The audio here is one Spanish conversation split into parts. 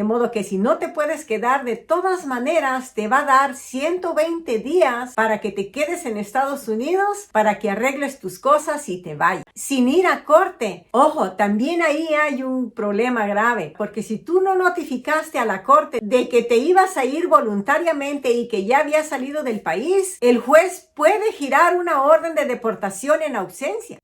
De modo que si no te puedes quedar, de todas maneras te va a dar 120 días para que te quedes en Estados Unidos, para que arregles tus cosas y te vayas, sin ir a corte. Ojo, también ahí hay un problema grave, porque si tú no notificaste a la corte de que te ibas a ir voluntariamente y que ya habías salido del país, el juez puede girar una orden de deportación en ausencia.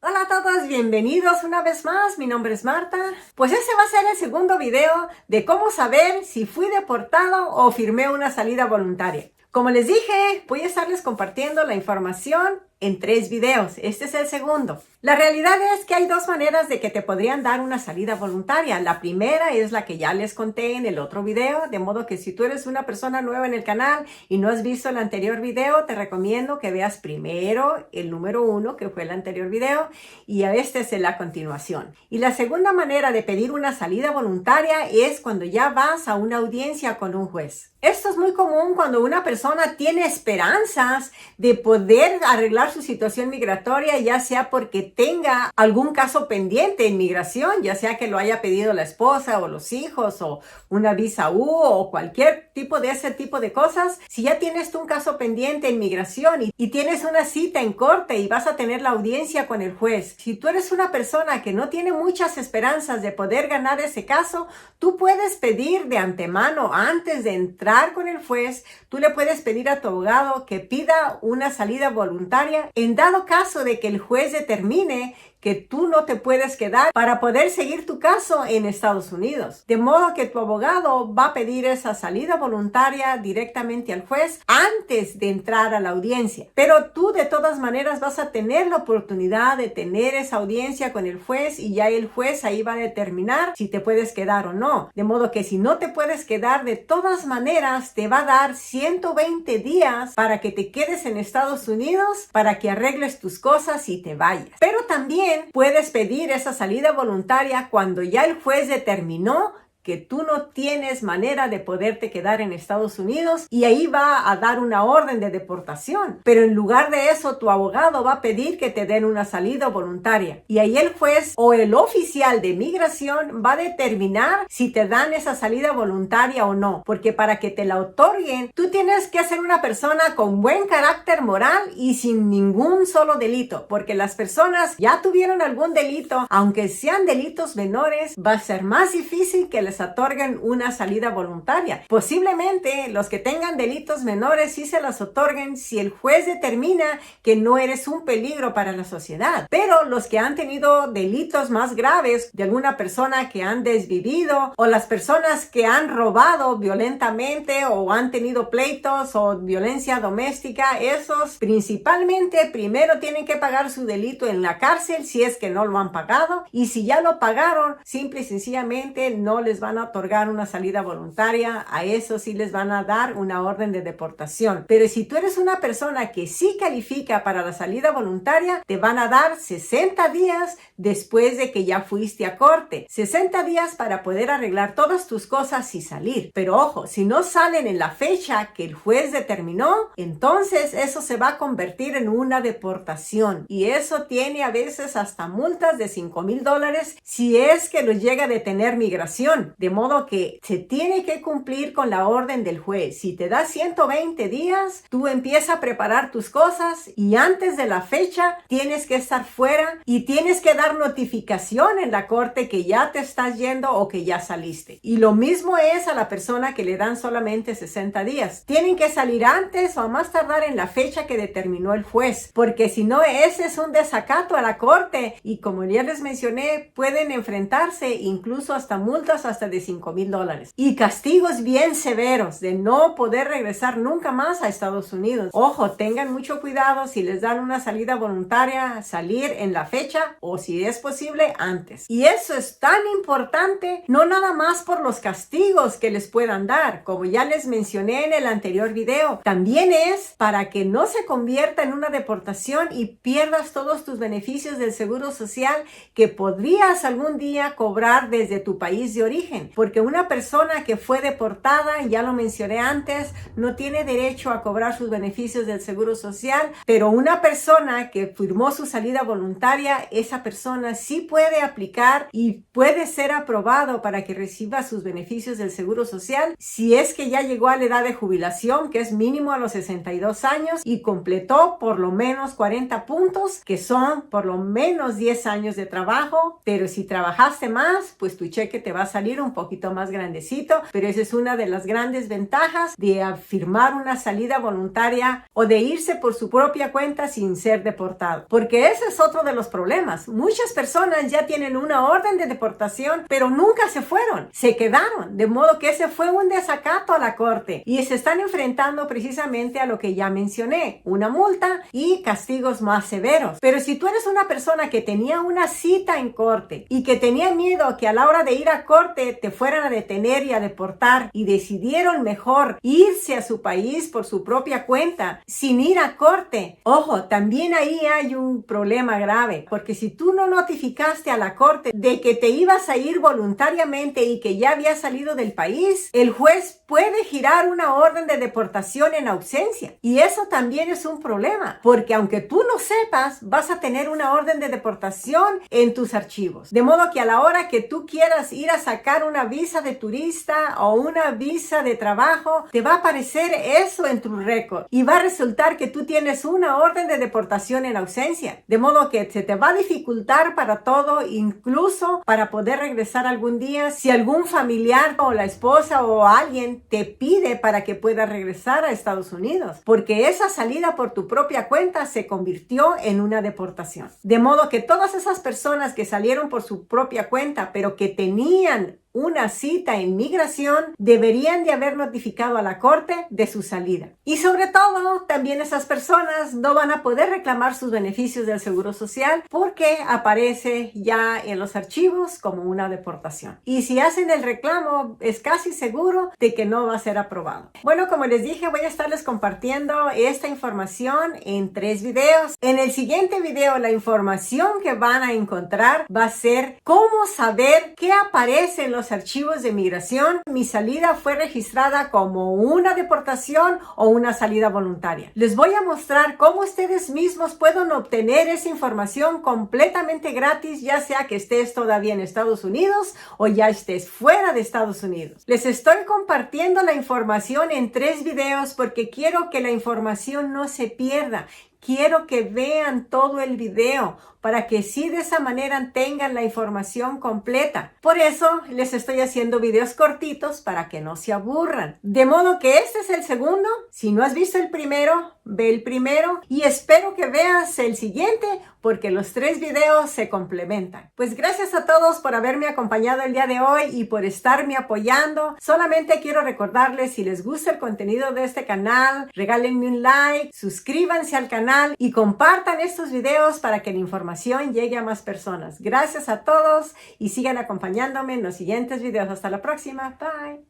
Hola a todos, bienvenidos una vez más, mi nombre es Marta. Pues ese va a ser el segundo video de cómo saber si fui deportado o firmé una salida voluntaria. Como les dije, voy a estarles compartiendo la información en 3 videos. Este es el segundo. La realidad es que hay 2 maneras de que te podrían dar una salida voluntaria. La primera es la que ya les conté en el otro video, de modo que si tú eres una persona nueva en el canal y no has visto el anterior video, te recomiendo que veas primero el número 1, que fue el anterior video, y a este es la continuación. Y la segunda manera de pedir una salida voluntaria es cuando ya vas a una audiencia con un juez. Esto es muy común cuando una persona tiene esperanzas de poder arreglar su situación migratoria, ya sea porque tenga algún caso pendiente en migración, ya sea que lo haya pedido la esposa o los hijos o una visa U o cualquier tipo de ese tipo de cosas. Si ya tienes tú un caso pendiente en migración y tienes una cita en corte y vas a tener la audiencia con el juez, si tú eres una persona que no tiene muchas esperanzas de poder ganar ese caso, tú puedes pedir de antemano, antes de entrar con el juez, tú le puedes pedir a tu abogado que pida una salida voluntaria en dado caso de que el juez determine que tú no te puedes quedar para poder seguir tu caso en Estados Unidos. De modo que tu abogado va a pedir esa salida voluntaria directamente al juez antes de entrar a la audiencia. Pero tú de todas maneras vas a tener la oportunidad de tener esa audiencia con el juez y ya el juez ahí va a determinar si te puedes quedar o no. De modo que si no te puedes quedar, de todas maneras te va a dar 120 días para que te quedes en Estados Unidos, para que arregles tus cosas y te vayas. Pero también puedes pedir esa salida voluntaria cuando ya el juez determinó que tú no tienes manera de poderte quedar en Estados Unidos y ahí va a dar una orden de deportación. Pero en lugar de eso, tu abogado va a pedir que te den una salida voluntaria. Y ahí el juez o el oficial de migración va a determinar si te dan esa salida voluntaria o no. Porque para que te la otorguen, tú tienes que ser una persona con buen carácter moral y sin ningún solo delito. Porque las personas ya tuvieron algún delito, aunque sean delitos menores, va a ser más difícil que les otorguen una salida voluntaria. Posiblemente los que tengan delitos menores sí se las otorguen si el juez determina que no eres un peligro para la sociedad. Pero los que han tenido delitos más graves de alguna persona que han desvivido o las personas que han robado violentamente o han tenido pleitos o violencia doméstica, esos principalmente primero tienen que pagar su delito en la cárcel si es que no lo han pagado, y si ya lo pagaron, simple y sencillamente no les van a otorgar una salida voluntaria. A eso sí les van a dar una orden de deportación. Pero si tú eres una persona que sí califica para la salida voluntaria, te van a dar 60 días después de que ya fuiste a corte. 60 días para poder arreglar todas tus cosas y salir. Pero ojo, si no salen en la fecha que el juez determinó, entonces eso se va a convertir en una deportación. Y eso tiene a veces hasta multas de $5,000 si es que los llega a detener migración. De modo que se tiene que cumplir con la orden del juez. Si te da 120 días, tú empiezas a preparar tus cosas y antes de la fecha tienes que estar fuera y tienes que dar notificación en la corte que ya te estás yendo o que ya saliste. Y lo mismo es a la persona que le dan solamente 60 días. Tienen que salir antes o a más tardar en la fecha que determinó el juez, porque si no, ese es un desacato a la corte y como ya les mencioné, pueden enfrentarse incluso hasta multas hasta de $5,000 y castigos bien severos de no poder regresar nunca más a Estados Unidos. Ojo, tengan mucho cuidado si les dan una salida voluntaria, salir en la fecha o si es posible antes. Y eso es tan importante, no nada más por los castigos que les puedan dar, como ya les mencioné en el anterior video, también es para que no se convierta en una deportación y pierdas todos tus beneficios del seguro social que podrías algún día cobrar desde tu país de origen. origen, porque una persona que fue deportada, ya lo mencioné antes, no tiene derecho a cobrar sus beneficios del Seguro Social, pero una persona que firmó su salida voluntaria, esa persona sí puede aplicar y puede ser aprobado para que reciba sus beneficios del Seguro Social si es que ya llegó a la edad de jubilación, que es mínimo a los 62 años, y completó por lo menos 40 puntos, que son por lo menos 10 años de trabajo. Pero si trabajaste más, pues tu cheque te va a salir un poquito más grandecito, pero esa es una de las grandes ventajas de firmar una salida voluntaria o de irse por su propia cuenta sin ser deportado, porque ese es otro de los problemas. Muchas personas ya tienen una orden de deportación, pero nunca se fueron, se quedaron, de modo que ese fue un desacato a la corte y se están enfrentando precisamente a lo que ya mencioné, una multa y castigos más severos. Pero si tú eres una persona que tenía una cita en corte y que tenía miedo que a la hora de ir a corte te fueran a detener y a deportar, y decidieron mejor irse a su país por su propia cuenta sin ir a corte, ojo, también ahí hay un problema grave, porque si tú no notificaste a la corte de que te ibas a ir voluntariamente y que ya habías salido del país, el juez puede girar una orden de deportación en ausencia, y eso también es un problema, porque aunque tú no sepas, vas a tener una orden de deportación en tus archivos, de modo que a la hora que tú quieras ir a sacar una visa de turista o una visa de trabajo, te va a aparecer eso en tu récord y va a resultar que tú tienes una orden de deportación en ausencia, de modo que se te va a dificultar para todo, incluso para poder regresar algún día si algún familiar o la esposa o alguien te pide para que puedas regresar a Estados Unidos, porque esa salida por tu propia cuenta se convirtió en una deportación. De modo que todas esas personas que salieron por su propia cuenta, pero que tenían una cita en migración, deberían de haber notificado a la corte de su salida. Y sobre todo, también esas personas no van a poder reclamar sus beneficios del Seguro Social porque aparece ya en los archivos como una deportación. Y si hacen el reclamo, es casi seguro de que no va a ser aprobado. Bueno, como les dije, voy a estarles compartiendo esta información en 3 videos. En el siguiente video, la información que van a encontrar va a ser cómo saber qué aparece en los archivos de migración. Mi salida fue registrada como una deportación o una salida voluntaria. Les voy a mostrar cómo ustedes mismos pueden obtener esa información completamente gratis, ya sea que estés todavía en Estados Unidos o ya estés fuera de Estados Unidos. Les estoy compartiendo la información en 3 videos porque quiero que la información no se pierda. Quiero que vean todo el video para que sí de esa manera tengan la información completa. Por eso les estoy haciendo videos cortitos para que no se aburran. De modo que este es el segundo. Si no has visto el primero, ve el primero y espero que veas el siguiente porque los 3 videos se complementan. Pues gracias a todos por haberme acompañado el día de hoy y por estarme apoyando. Solamente quiero recordarles, si les gusta el contenido de este canal, regálenme un like, suscríbanse al canal y compartan estos videos para que la información llegue a más personas. Gracias a todos y sigan acompañándome en los siguientes videos. Hasta la próxima. Bye.